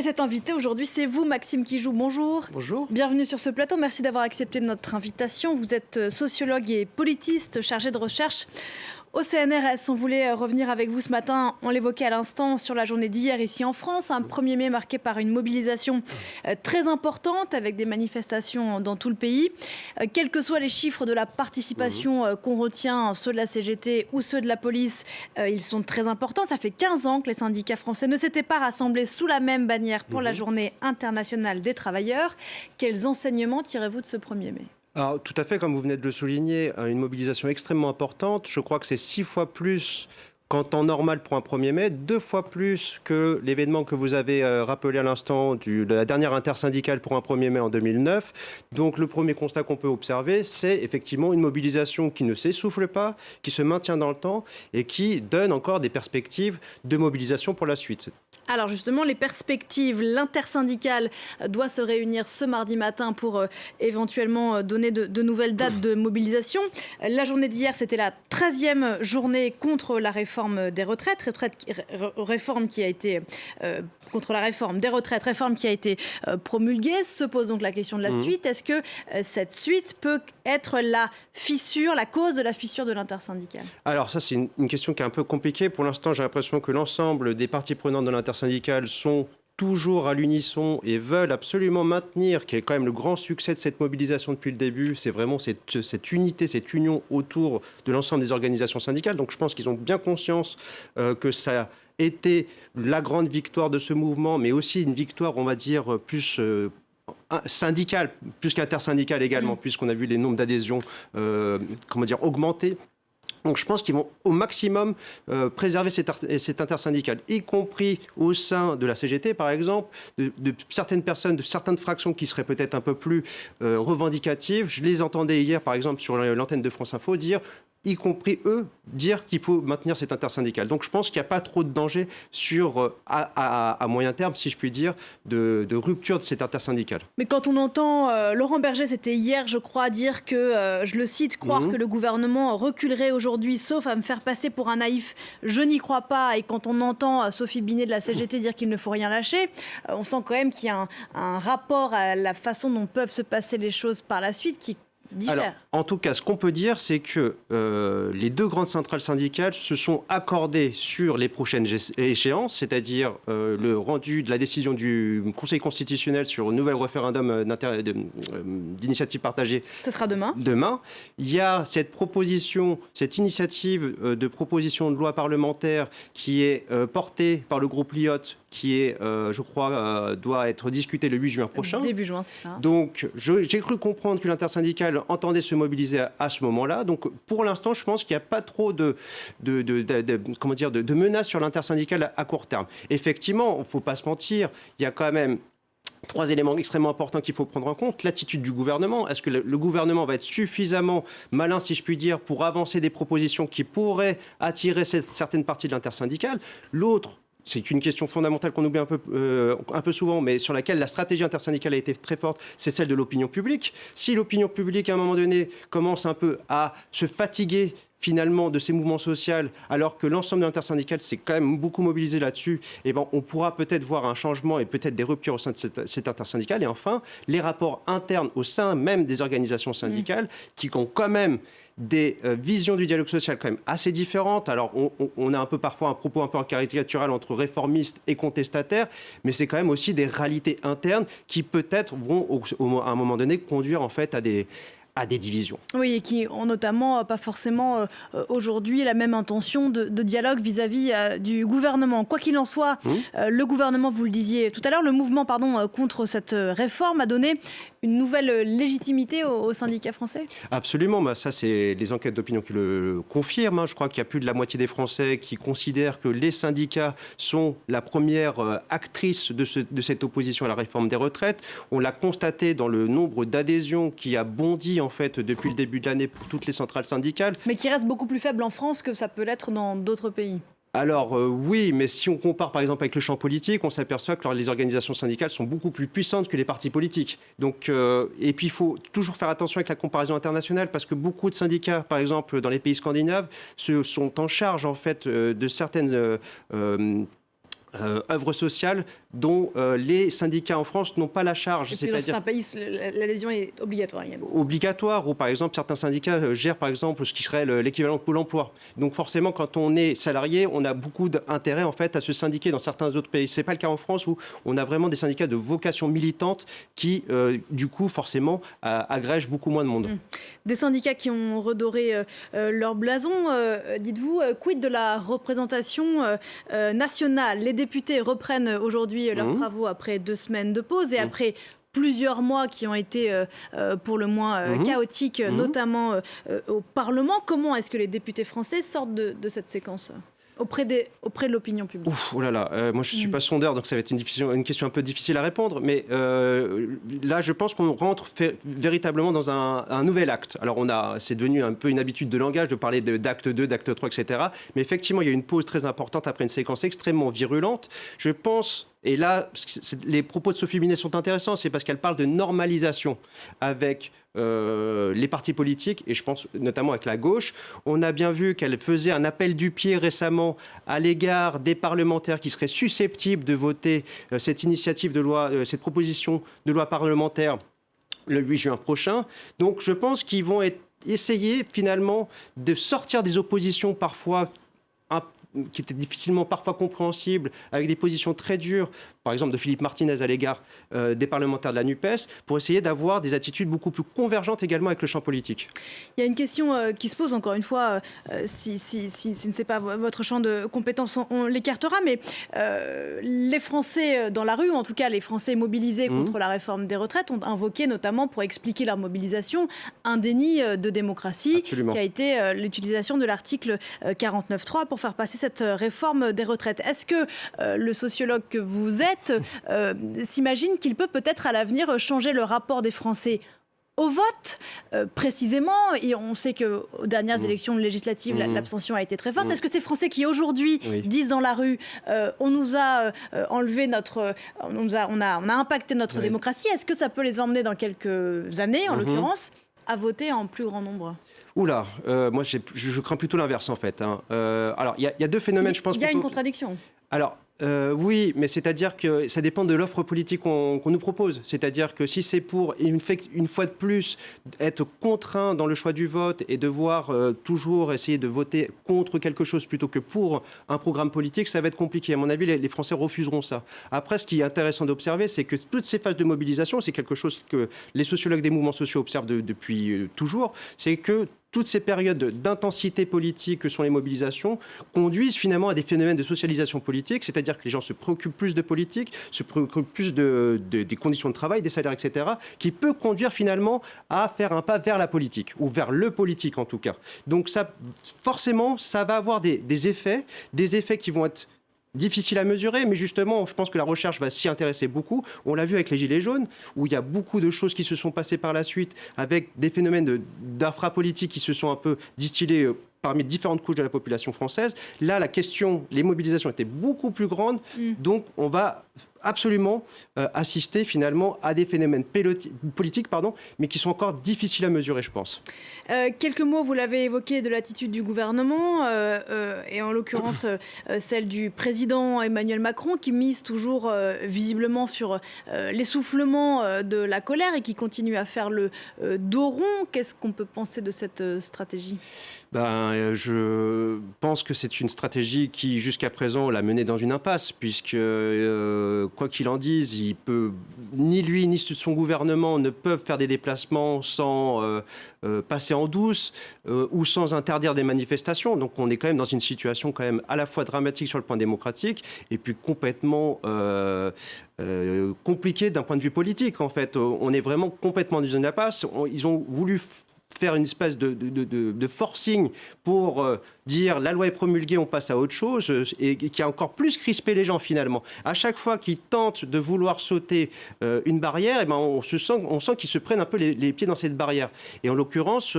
Et cet invité aujourd'hui, c'est vous, Maxime Kijou. Bonjour. Bonjour. Bienvenue sur ce plateau. Merci d'avoir accepté notre invitation. Vous êtes sociologue et politiste, chargé de recherche au CNRS. On voulait revenir avec vous ce matin, on l'évoquait à l'instant, sur la journée d'hier ici en France. Un 1er mai marqué par une mobilisation très importante avec des manifestations dans tout le pays. Quels que soient les chiffres de la participation qu'on retient, ceux de la CGT ou ceux de la police, ils sont très importants. Ça fait 15 ans que les syndicats français ne s'étaient pas rassemblés sous la même bannière pour la journée internationale des travailleurs. Quels enseignements tirez-vous de ce 1er mai ? Alors, tout à fait, comme vous venez de le souligner, une mobilisation extrêmement importante. Je crois que c'est 6 fois plus qu'en temps normal pour un 1er mai, 2 fois plus que l'événement que vous avez rappelé à l'instant de la dernière intersyndicale pour un 1er mai en 2009. Donc le premier constat qu'on peut observer, c'est effectivement une mobilisation qui ne s'essouffle pas, qui se maintient dans le temps et qui donne encore des perspectives de mobilisation pour la suite. Alors justement, les perspectives, l'intersyndicale doit se réunir ce mardi matin pour éventuellement donner de nouvelles dates de mobilisation. La journée d'hier, c'était la 13e journée contre la réforme des retraites, réforme qui a été contre la réforme des retraites, réforme qui a été promulguée. Se pose donc la question de la suite. Est-ce que cette suite peut être la fissure, la cause de la fissure de l'intersyndicale ? Alors ça, c'est une question qui est un peu compliquée. Pour l'instant, j'ai l'impression que l'ensemble des parties prenantes de l'intersyndicale sont toujours à l'unisson et veulent absolument maintenir, qui est quand même le grand succès de cette mobilisation depuis le début, c'est vraiment cette unité, cette union autour de l'ensemble des organisations syndicales. Donc je pense qu'ils ont bien conscience que ça a été la grande victoire de ce mouvement, mais aussi une victoire, on va dire, plus syndicale, plus qu'intersyndicale également, puisqu'on a vu les nombres d'adhésions augmenter. Donc je pense qu'ils vont au maximum préserver cette intersyndicale, y compris au sein de la CGT par exemple, de certaines personnes, de certaines fractions qui seraient peut-être un peu plus revendicatives. Je les entendais hier par exemple sur l'antenne de France Info dire, y compris eux, dire qu'il faut maintenir cette intersyndicale. Donc je pense qu'il n'y a pas trop de danger à moyen terme, si je puis dire, de rupture de cette intersyndicale. Mais quand on entend Laurent Berger, c'était hier, je crois, dire que, je le cite, croire que le gouvernement reculerait aujourd'hui, sauf à me faire passer pour un naïf, je n'y crois pas. Et quand on entend Sophie Binet de la CGT dire qu'il ne faut rien lâcher, on sent quand même qu'il y a un rapport à la façon dont peuvent se passer les choses par la suite qui diffère. Alors, en tout cas, ce qu'on peut dire, c'est que les deux grandes centrales syndicales se sont accordées sur les prochaines échéances, c'est-à-dire le rendu de la décision du Conseil constitutionnel sur un nouvel référendum d'initiative partagée. Ce sera demain. Demain. Il y a cette proposition, cette initiative de proposition de loi parlementaire qui est portée par le groupe Lyotte, qui est, je crois, doit être discutée le 8 juin prochain. Début juin, c'est ça. Donc, j'ai cru comprendre que l'intersyndicale entendait se mobiliser à ce moment-là. Donc, pour l'instant, je pense qu'il n'y a pas trop de menaces sur l'intersyndicale à court terme. Effectivement, il ne faut pas se mentir, il y a quand même 3 éléments extrêmement importants qu'il faut prendre en compte. L'attitude du gouvernement. Est-ce que le gouvernement va être suffisamment malin, si je puis dire, pour avancer des propositions qui pourraient attirer certaines parties de l'intersyndicale ? L'autre, c'est une question fondamentale qu'on oublie un peu souvent, mais sur laquelle la stratégie intersyndicale a été très forte, c'est celle de l'opinion publique. Si l'opinion publique, à un moment donné, commence un peu à se fatiguer finalement de ces mouvements sociaux, alors que l'ensemble de l'intersyndicale s'est quand même beaucoup mobilisé là-dessus, eh ben, on pourra peut-être voir un changement et peut-être des ruptures au sein de cette intersyndicale. Et enfin, les rapports internes au sein même des organisations syndicales qui ont quand même des visions du dialogue social quand même assez différentes. Alors, on a un peu parfois un propos un peu caricatural entre réformistes et contestataires, mais c'est quand même aussi des réalités internes qui peut-être vont, à un moment donné, conduire en fait à des divisions. Oui, et qui ont notamment pas forcément aujourd'hui la même intention de dialogue vis-à-vis du gouvernement. Quoi qu'il en soit, le gouvernement, vous le disiez tout à l'heure, le mouvement contre cette réforme a donné une nouvelle légitimité aux syndicats français ? Absolument, ça c'est les enquêtes d'opinion qui le confirment. Je crois qu'il y a plus de la moitié des Français qui considèrent que les syndicats sont la première actrice de cette opposition à la réforme des retraites. On l'a constaté dans le nombre d'adhésions qui a bondi en fait depuis le début de l'année pour toutes les centrales syndicales. Mais qui reste beaucoup plus faible en France que ça peut l'être dans d'autres pays. Alors oui, mais si on compare par exemple avec le champ politique, on s'aperçoit que les organisations syndicales sont beaucoup plus puissantes que les partis politiques. Donc, et puis il faut toujours faire attention avec la comparaison internationale parce que beaucoup de syndicats, par exemple dans les pays scandinaves, sont en charge en fait de certaines œuvre sociale dont les syndicats en France n'ont pas la charge. Et puis dans certains pays, l'adhésion est obligatoire également. Obligatoire, ou par exemple certains syndicats gèrent par exemple ce qui serait l'équivalent de Pôle emploi. Donc forcément, quand on est salarié, on a beaucoup d'intérêt en fait à se syndiquer dans certains autres pays. C'est pas le cas en France où on a vraiment des syndicats de vocation militante qui, du coup, forcément, agrègent beaucoup moins de monde. Des syndicats qui ont redoré leur blason. Dites-vous, quid de la représentation nationale? Les députés reprennent aujourd'hui leurs travaux après 2 semaines de pause et après plusieurs mois qui ont été pour le moins chaotiques, notamment au Parlement. Comment est-ce que les députés français sortent de cette séquence auprès de l'opinion publique? Oh là là, moi je ne suis pas sondeur, donc ça va être une question un peu difficile à répondre. Mais là, je pense qu'on rentre véritablement dans un nouvel acte. Alors c'est devenu un peu une habitude de langage de parler d'acte 2, d'acte 3, etc. Mais effectivement, il y a une pause très importante après une séquence extrêmement virulente. Je pense... Et là, les propos de Sophie Binet sont intéressants, c'est parce qu'elle parle de normalisation avec les partis politiques, et je pense notamment avec la gauche. On a bien vu qu'elle faisait un appel du pied récemment à l'égard des parlementaires qui seraient susceptibles de voter cette initiative de loi, cette proposition de loi parlementaire le 8 juin prochain. Donc je pense qu'ils vont essayer finalement de sortir des oppositions parfois qui étaient difficilement parfois compréhensibles, avec des positions très dures, par exemple de Philippe Martinez à l'égard des parlementaires de la NUPES, pour essayer d'avoir des attitudes beaucoup plus convergentes également avec le champ politique. Il y a une question qui se pose, encore une fois, si ce n'est pas votre champ de compétences, on l'écartera, mais les Français dans la rue, ou en tout cas les Français mobilisés contre la réforme des retraites, ont invoqué notamment pour expliquer leur mobilisation un déni de démocratie. Absolument. Qui a été l'utilisation de l'article 49.3 pour faire passer cette réforme des retraites. Est-ce que le sociologue que vous êtes s'imagine qu'il peut peut-être à l'avenir changer le rapport des Français au vote, précisément, et on sait qu'aux dernières élections législatives, l'abstention a été très forte. Est-ce que ces Français qui aujourd'hui disent dans la rue on nous a enlevé on a impacté notre démocratie, est-ce que ça peut les emmener dans quelques années, en l'occurrence, à voter en plus grand nombre? Oula, moi je crains plutôt l'inverse en fait. Alors il y a 2 phénomènes, je pense. Il y a une contradiction. Alors, oui, mais c'est-à-dire que ça dépend de l'offre politique qu'on nous propose. C'est-à-dire que si c'est pour, une fois de plus, être contraint dans le choix du vote et devoir toujours essayer de voter contre quelque chose plutôt que pour un programme politique, ça va être compliqué. À mon avis, les Français refuseront ça. Après, ce qui est intéressant d'observer, c'est que toutes ces phases de mobilisation, c'est quelque chose que les sociologues des mouvements sociaux observent depuis toujours, c'est que toutes ces périodes d'intensité politique que sont les mobilisations conduisent finalement à des phénomènes de socialisation politique, c'est-à-dire que les gens se préoccupent plus de politique, se préoccupent plus des conditions de travail, des salaires, etc., qui peut conduire finalement à faire un pas vers la politique, ou vers le politique en tout cas. Donc ça, forcément, ça va avoir des effets qui vont être difficile à mesurer, mais justement, je pense que la recherche va s'y intéresser beaucoup. On l'a vu avec les Gilets jaunes, où il y a beaucoup de choses qui se sont passées par la suite, avec des phénomènes d'infrapolitique qui se sont un peu distillés parmi différentes couches de la population française. Là, les mobilisations étaient beaucoup plus grandes, donc on va absolument assister finalement à des phénomènes politiques, mais qui sont encore difficiles à mesurer, je pense. Quelques mots, vous l'avez évoqué, de l'attitude du gouvernement, et en l'occurrence celle du président Emmanuel Macron, qui mise toujours visiblement sur l'essoufflement de la colère et qui continue à faire le dos rond. Qu'est-ce qu'on peut penser de cette stratégie ? Je pense que c'est une stratégie qui, jusqu'à présent, l'a mené dans une impasse, puisque quoi qu'il en dise, ni lui ni son gouvernement ne peuvent faire des déplacements sans passer en douce ou sans interdire des manifestations. Donc on est quand même dans une situation quand même à la fois dramatique sur le plan démocratique et puis complètement compliquée d'un point de vue politique. En fait, on est vraiment complètement dans une impasse. Ils ont voulu faire une espèce de forcing pour dire la loi est promulguée, on passe à autre chose, et qui a encore plus crispé les gens finalement. À chaque fois qu'ils tentent de vouloir sauter une barrière, on sent qu'ils se prennent un peu les pieds dans cette barrière. Et en l'occurrence,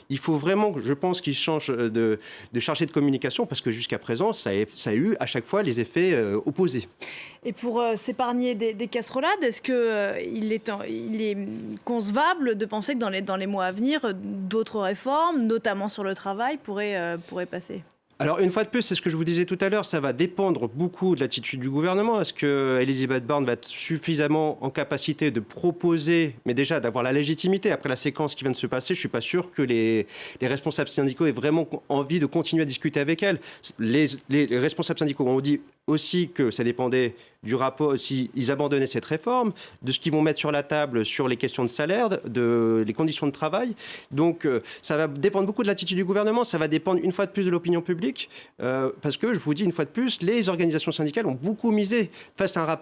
il faut vraiment, je pense, qu'ils changent de chargé de communication, parce que jusqu'à présent, ça a eu à chaque fois les effets opposés. Et pour s'épargner des casserolades, est-ce qu'il est concevable de penser que dans les mois à venir, d'autres réformes, notamment sur le travail, pourraient passer ? Alors, une fois de plus, c'est ce que je vous disais tout à l'heure, ça va dépendre beaucoup de l'attitude du gouvernement. Est-ce que Elisabeth Borne va être suffisamment en capacité de proposer, mais déjà d'avoir la légitimité après la séquence qui vient de se passer? Je ne suis pas sûr que les responsables syndicaux aient vraiment envie de continuer à discuter avec elle. Les responsables syndicaux ont dit aussi que ça dépendait du rapport, s'ils abandonnaient cette réforme, de ce qu'ils vont mettre sur la table sur les questions de salaire, les conditions de travail. Donc ça va dépendre beaucoup de l'attitude du gouvernement, ça va dépendre une fois de plus de l'opinion publique, parce que je vous dis une fois de plus, les organisations syndicales ont beaucoup misé face à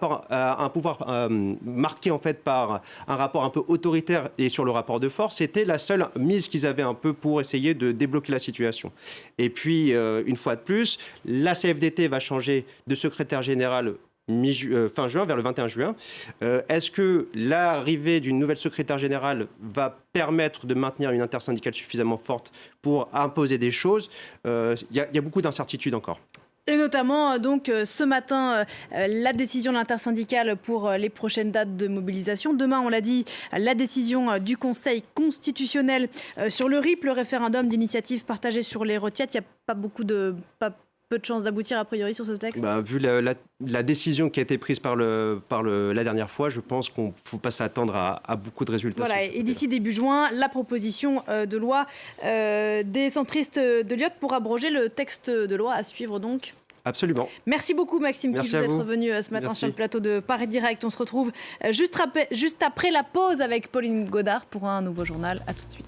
un pouvoir marqué en fait par un rapport un peu autoritaire et sur le rapport de force. C'était la seule mise qu'ils avaient un peu pour essayer de débloquer la situation. Et puis une fois de plus, la CFDT va changer de secrétaire général fin juin, vers le 21 juin. Est-ce que l'arrivée d'une nouvelle secrétaire générale va permettre de maintenir une intersyndicale suffisamment forte pour imposer des choses? Il y a beaucoup d'incertitudes encore. Et notamment, donc, ce matin, la décision de l'intersyndicale pour les prochaines dates de mobilisation. Demain, on l'a dit, la décision du Conseil constitutionnel sur le RIP, le référendum d'initiative partagée sur les retraites. Il n'y a peu de chances d'aboutir a priori sur ce texte. Vu la décision qui a été prise par la dernière fois, je pense qu'on ne faut pas s'attendre à beaucoup de résultats. Voilà, et d'ici début juin, la proposition de loi des centristes de Lyotte pour abroger le texte de loi à suivre donc. Absolument. Merci beaucoup Maxime Kief d'être venu ce matin sur le plateau de Paris Direct. On se retrouve juste après la pause avec Pauline Godard pour un nouveau journal. À tout de suite.